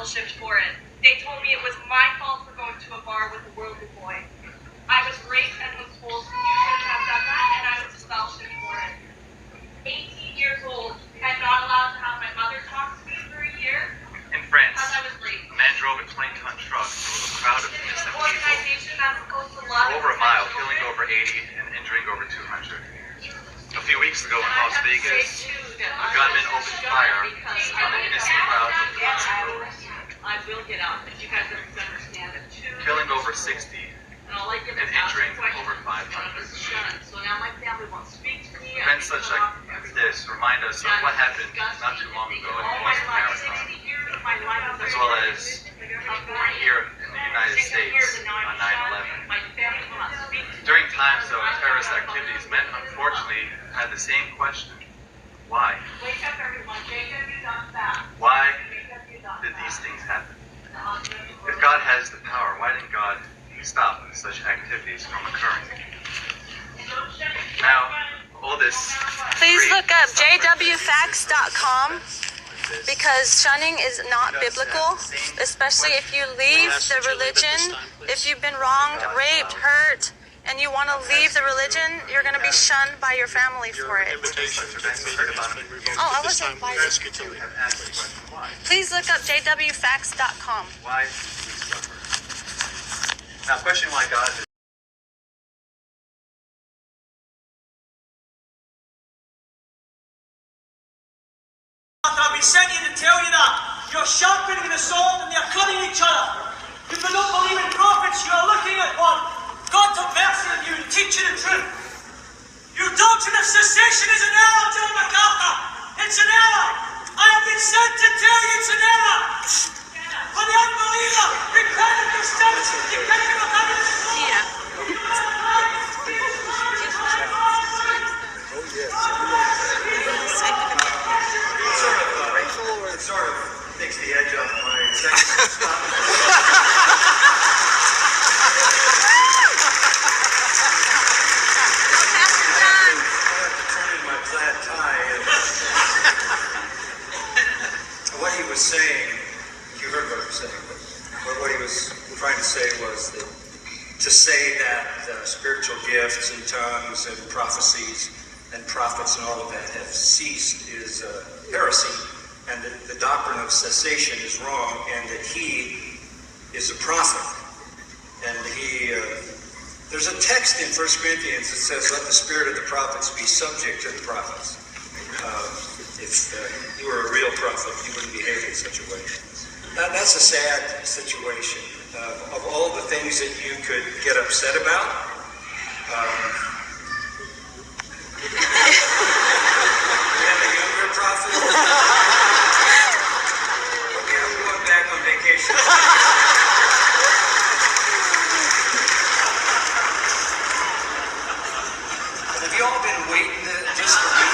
disfellowshipped for it. They told me it was my fault for going to a bar with a worldly boy. I was raped and was told you shouldn't have done that, and I was disfellowshipped for it. 18 years old, and not allowed to have my mother talk to me for a year. In France, because I was raped. a man drove a 20-ton truck through a crowd of innocent people For over a mile, killing over 80 and injuring over 200. A few weeks ago in Las Vegas, a gunman opened fire on an innocent crowd of gospelers, I will get out, if you guys understand it. killing over 60 and injuring over 500. So now my family won't speak to me. Events such like this remind us of what happened not too long ago in Boston Marathon, as well as here in the United States on 9/11. During times of terrorist activities, men unfortunately had the same question: why? Why did these things happen? If God has the power, why didn't God stop such activities from occurring? Now, all this... Please look up jwfacts.com, because shunning is not biblical, especially if you leave the religion. If you've been wronged, raped, hurt, and you want to leave the religion, you're going to be shunned by your family for it. Oh, I wasn't invited. Please look up jwfacts.com. Why we suffer. Now, questioning why God is... We sent you to tell you that you're sharpening the sword and they're cutting each other. If you don't believe in prophets, you're looking at one. God have mercy on you and teach you the truth. Your doctrine of cessation is an error, John MacArthur. It's an error. I have been sent to tell you it's an error. For the unbeliever, repent of your sins. Repent of your It sort of takes the edge off my section. What he was saying, you heard what he was saying, but what he was trying to say was that to say that spiritual gifts and tongues and prophecies and prophets and all of that have ceased is heresy, and that the doctrine of cessation is wrong, and that he is a prophet. And there's a text in 1 Corinthians that says, let the spirit of the prophets be subject to the prophets. If you were a real prophet, you wouldn't behave in such a way. That's a sad situation. Of all the things that you could get upset about, you have a younger prophet? Okay, I'm going back on vacation. Have you all been waiting just for me?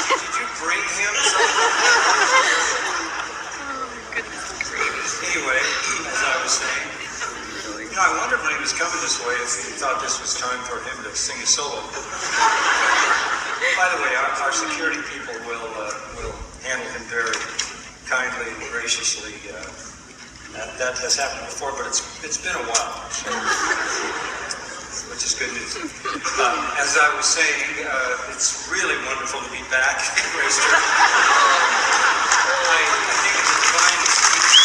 Did you bring him something? Anyway, as I was saying, I wondered when he was coming this way if he thought this was time for him to sing a solo. By the way, our security people will handle him very kindly and graciously. That has happened before, but it's been a while, so, which is good news. As I was saying, it's really wonderful to be back at Grace Church. I think it's a divine experience.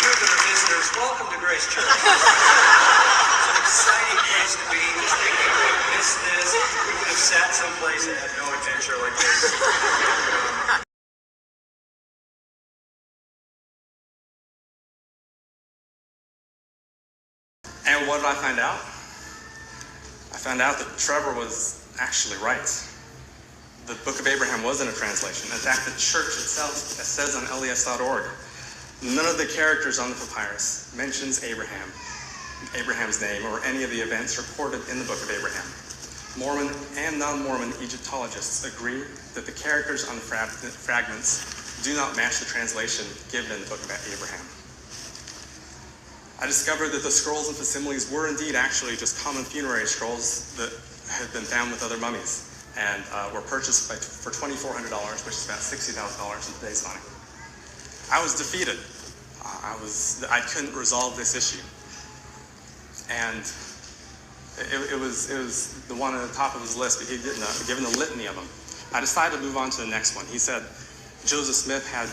You that are visitors, welcome to Grace Church. It's an exciting place to be. We could have missed this. We could have sat someplace and had no adventure like this. And what did I find out? I found out that Trevor was actually right. The Book of Abraham wasn't a translation. In fact, the church itself says on LDS.org, none of the characters on the papyrus mentions Abraham's name, or any of the events recorded in the Book of Abraham. Mormon and non-Mormon Egyptologists agree that the characters on the fragments do not match the translation given in the Book of Abraham. I discovered that the scrolls and facsimiles were indeed actually just common funerary scrolls that had been found with other mummies and were purchased for $2,400, which is about $60,000 in today's money. I was defeated. I couldn't resolve this issue. And it was the one at the top of his list, but he'd given a litany of them. I decided to move on to the next one. He said Joseph Smith had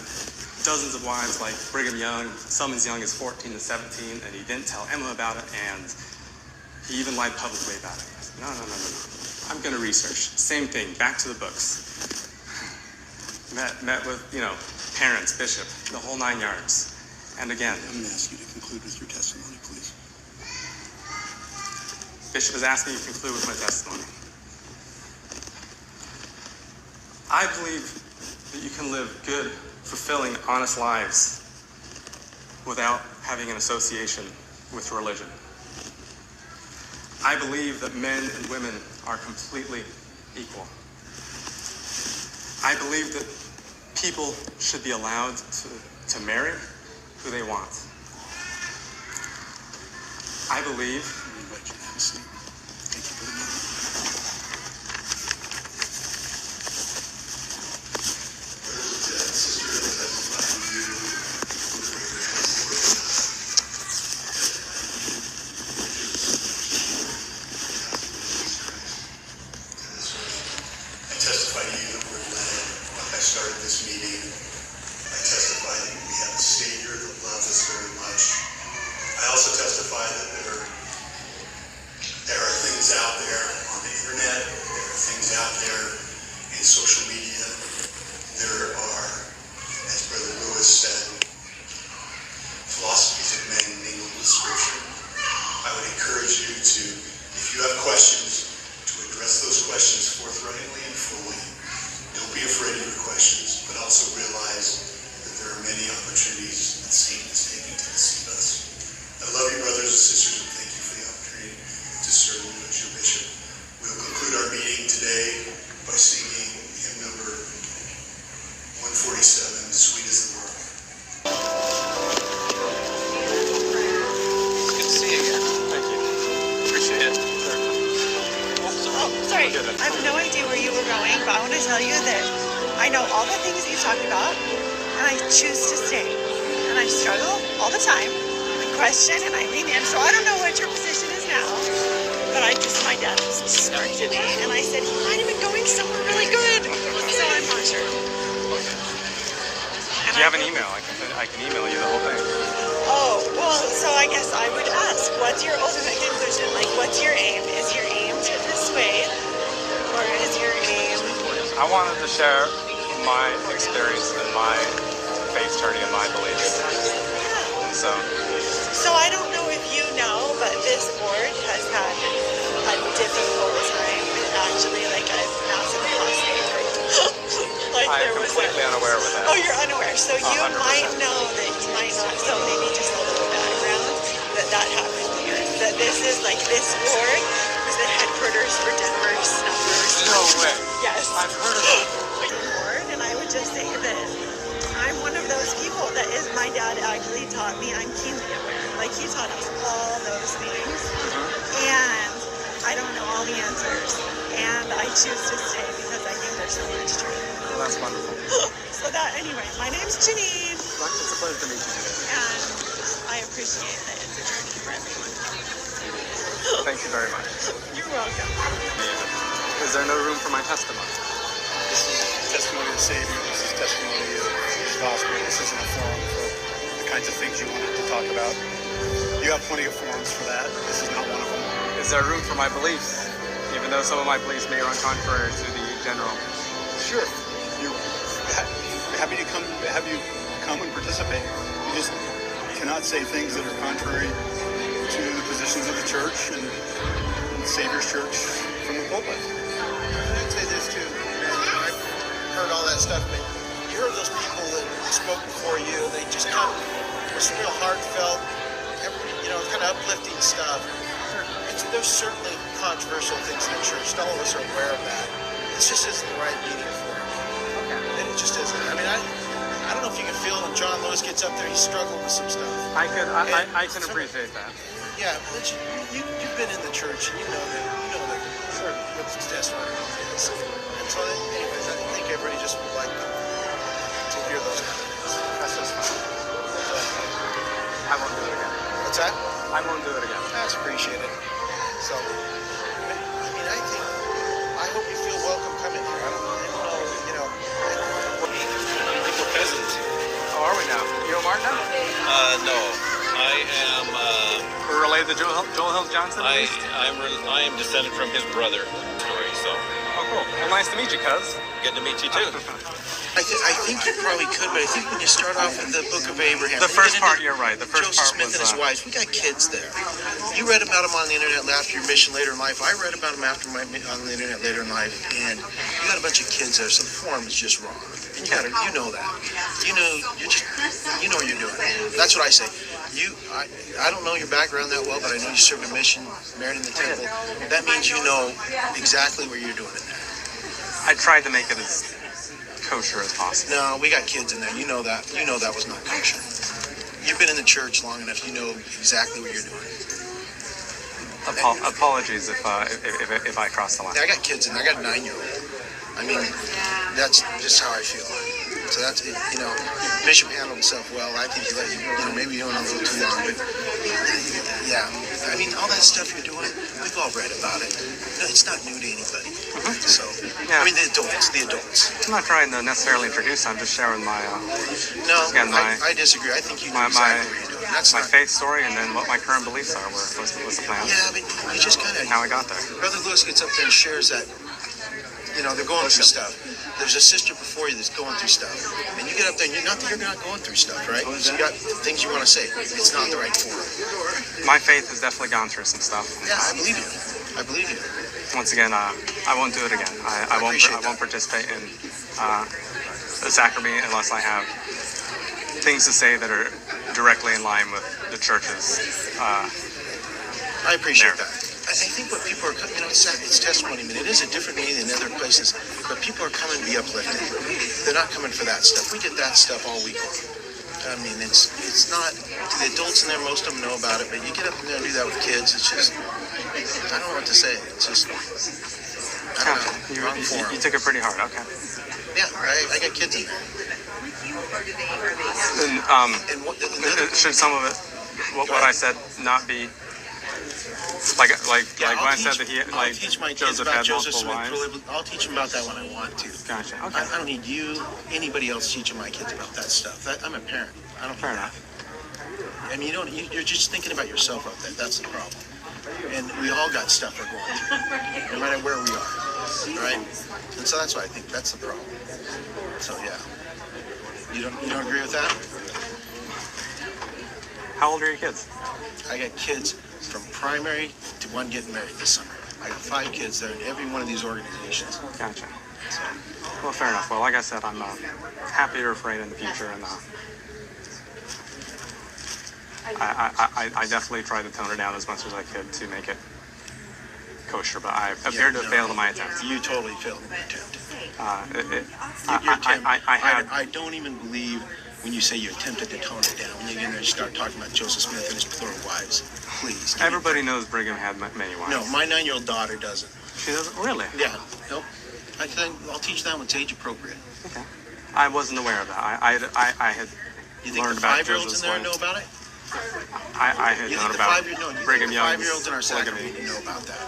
dozens of wives like Brigham Young, some as young as 14 to 17, and he didn't tell Emma about it, and he even lied publicly about it. I said, no. I'm going to research. Same thing, back to the books. Met with, parents, bishop, the whole 9 yards. And again, I'm going to ask you to conclude with your testimony, please. Bishop has asked me to conclude with my testimony. I believe that you can live good, fulfilling, honest lives without having an association with religion. I believe that men and women are completely equal. I believe that people should be allowed to marry who they want. I believe Thank you for the moment. I don't know if you can feel when John Lewis gets up there, he's struggling with some stuff. I can appreciate that. Yeah, but you've been in the church and you know that what the testimony is. And so, anyways, I think everybody just would like to hear those kind of things. That's just fine. I won't do it again. What's that? I won't do it again. That's appreciated. So, I mean, I hope you feel welcome coming here. I don't know, I think we're cousins. How are we now? You know Martin now? No, I am. We're related to Joel Hill Johnson? I am descended from his brother. Story. So Oh, cool. Well, nice to meet you, cuz. good to meet you too. I think you probably could, but I think when you start off with the Book of Abraham, The first part, you're right. The first Joseph part Smith was... and his wife, we got kids there. You read about them on the internet after your mission later in life. I read about them after on the internet later in life, and you got a bunch of kids there, so the form is just wrong. And you know that. You know what you're doing. That's what I say. I don't know your background that well, but I know you served a mission, married in the temple. That means you know exactly what you're doing in there. I tried to make it as kosher as possible. No, we got kids in there. You know that. You know that was not kosher. You've been in the church long enough. You know exactly what you're doing. Apologies if I cross the line. Yeah, I got kids in there. I got a 9-year-old. I mean, that's just how I feel. So that's it. Bishop handled himself well. I think he let maybe you don't know a little too long, but yeah. I mean, all that stuff you're doing, we've all read about it. No, it's not new to anybody. So, Yeah. I mean, the adults. I'm not trying to necessarily introduce. I'm just sharing my No, again, I disagree. I think you know exactly what you're doing. That's my not. faith story, and then what my current beliefs are. Was the plan. Yeah, but you just kind of. How I got there. Brother Lewis gets up there and shares that, they're going through stuff. There's a sister before you that's going through stuff. And you get up there and you're not going through stuff, right? So you got things you want to say. It's not the right forum. My faith has definitely gone through some stuff. Yeah, I believe you. Once again, I won't do it again. I won't participate in the sacrament unless I have things to say that are directly in line with the church's. I appreciate that. I think what people are, it's testimony. I mean, it is a different meaning than other places, but people are coming to be uplifted. They're not coming for that stuff. We get that stuff all week long. I mean, it's not, the adults in there, most of them know about it, but you get up in there and do that with kids, it's just, I don't know what to say. It's just, I don't know, wrong form. You took it pretty hard, okay. Yeah, I got kids in there. And should some of it, what I said, not be like when I said that I'll teach my kids Joseph about had Joseph multiple Smith. wives? I'll teach them about that when I want to. Gotcha. I Okay. don't need anybody else teaching my kids about that stuff. I'm a parent. I don't Fair need enough. that. I mean, you're just thinking about yourself out there. That's the problem. And we all got stuff we're going through, no matter where we are, right? And so that's why I think that's the problem. So yeah, you don't agree with that? How old are your kids? I got kids from primary to one getting married this summer. I got 5 kids there in every one of these organizations. Gotcha. Well, fair enough. Well, like I said, I'm happy to afraid in the future, and I definitely tried to tone it down as much as I could to make it kosher, but I appear to have failed in my attempt. You totally failed in your attempt. I don't even believe when you say you attempted to tone it down. When you get in there and start talking about Joseph Smith and his plural wives, please. Everybody knows Brigham had many wives. No, my 9-year-old daughter doesn't. She doesn't? Really? Yeah, nope. I think I'll teach them when it's age appropriate. Okay. I wasn't aware of that. I had You think learned the about 5-year-olds Joseph's in there wives. know about it? I had You known think the about 5-year-olds Brigham Young's 5-year-olds in our polygamy. sacrament know about that?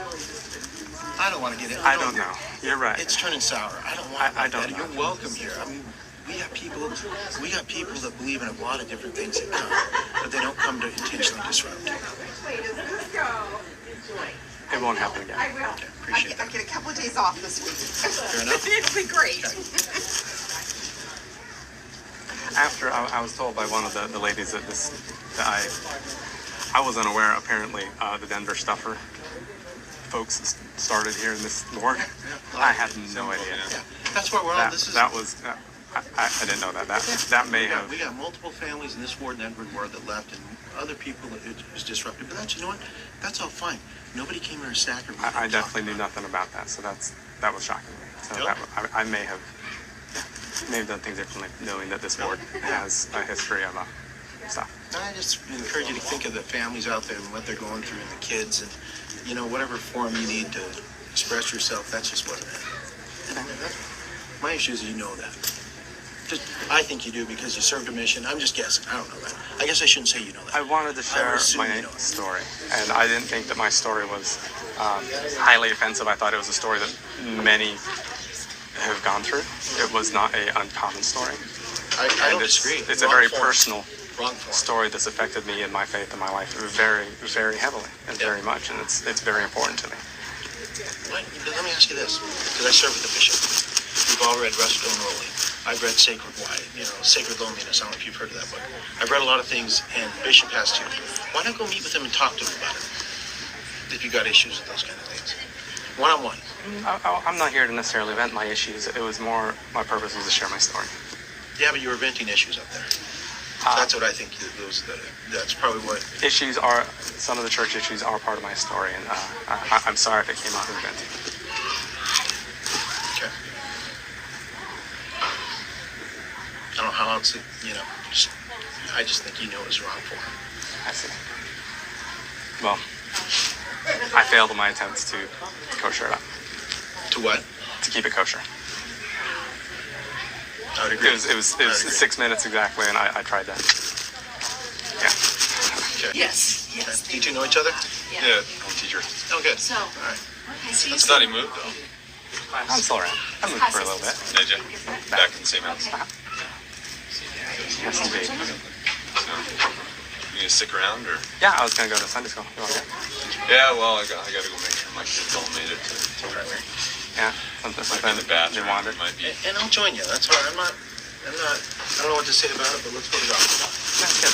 I don't want to get it. I don't know. You're right. It's turning sour. I don't want I that. don't know. You're welcome here. I mean, we got people that believe in a lot of different things that come, but they don't come to intentionally disrupt. It won't happen again. I will. Okay, appreciate I that. get a couple of days off this week. Fair enough. It'll be great. After I was told by one of the ladies that I was unaware. Apparently, the Denver Stuffer folks started here in this ward. I had no idea. Yeah, that's where we're all. This is. That was. I didn't know that. That may have. We got multiple families in this ward and Edward ward that left, and other people that it was disrupted. But you know what? That's all fine. Nobody came here to sacrament. I definitely knew nothing about that, so that was shocking to me. So Yep. I may have. maybe done things differently, knowing that this board has a history of stuff. I just encourage you to think of the families out there and what they're going through and the kids and, you know, whatever form you need to express yourself, that's just what it is. My issue is you know that. Just, I think you do because you served a mission. I'm just guessing. I don't know that. I guess I shouldn't say you know that. I wanted to share my story, and I didn't think that my story was highly offensive. I thought it was a story that many have gone through. It was not an uncommon story. I don't disagree. It's a very personal Wrong form. story that's affected me in my faith and my life very, very heavily, and very much, and it's very important to me. Let me ask you this, because I serve with the bishop. We've all read Russell and Rowley. I've read Sacred Sacred Loneliness. I don't know if you've heard of that book. I've read a lot of things, and Bishop has too. Why not go meet with him and talk to him about it? If you got issues with those kind of things. One-on-one. I'm not here to necessarily vent my issues. It was more, my purpose was to share my story. Yeah, but you were venting issues up there. That's what I think. That's probably what... Some of the church issues are part of my story, and I'm sorry if it came out as venting. Okay. I don't know how else, I just think you know it was wrong for him. I see. Well, I failed in my attempts to kosher it up. To what? To keep it kosher. I would agree. It was 6 minutes exactly, and I tried that. Yeah. Okay. Yes. Okay. Did you know each other? Yeah, I'm a teacher. Oh, good. So, All right. okay, I thought he moved, though. I'm still around. I moved for a little bit. Did you? Back in the same house? Has to be. So, you gonna stick around, or? Yeah, I was going to go to Sunday school. You want to go? Yeah, well, I got to go make sure my kids all made it to primary. Yeah. Might be in the bathroom. They wandered. Might be. And I'll join you. That's all right. I don't know what to say about it, but let's go to God. That's good.